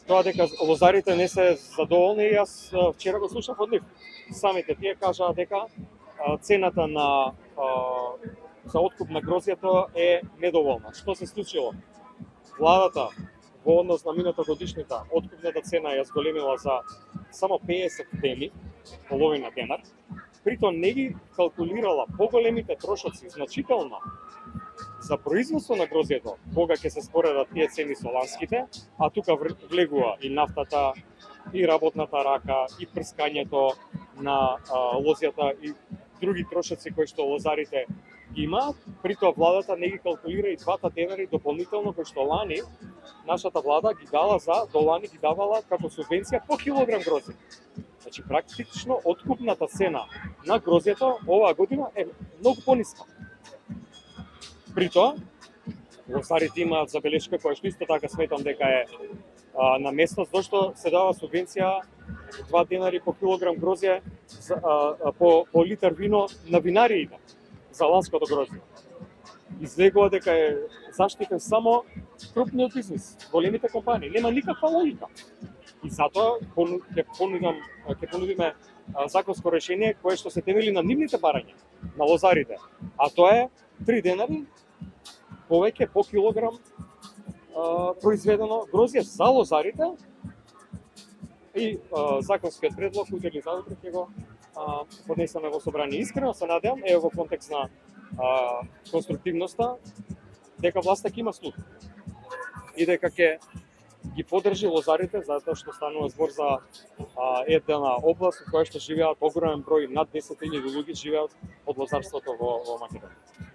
тоа дека лозарите не се задоволни, јас вчера го слушав од нив. Самите тие кажаа дека цената на за откуп на грозјето е недоволна. Што се случило? Владата во однос на минатогодишната откупната цена ја зголемила за само 50 дени, половина денар, притоа не ги калкулирала поголемите трошоци значително за производство на грозјето, кога ќе се споредат тие цени со ланските, а тука влегува и нафтата, и работната рака, и прскањето на лозјата и други трошоци кои што лозарите ги имаат, притоа владата не ги калкулира и двата денари дополнително кои што лани нашата влада ги дала до лани ги давала како субвенција по килограм грозје. Значи практично откупната цена на грозјето оваа година е многу пониска. Притоа лозарите имаат забелешка која што исто така сметам дека е на место, зашто се дава субвенција 2 денари по килограм грозје по литар вино на винариите за ланското грозје. Излегува дека е заштитен само крупниот бизнис, големите компании. Нема никаква логика. И затоа ќе понудиме законско решение кое што се темели на нивните барања, на лозарите. А тоа е 3 денари повеќе по килограм произведено грозје за лозарите и законскиот предлог утре за утре ќе го поднесеме во собрание. Искрено се надевам, во контекст на конструктивноста, дека власта ќе има слух и дека ќе ги подржи лозарите, затоа што станува збор за една област во која што живеат огромен број, над 10.000 луѓе живеат од лозарството во Македонија.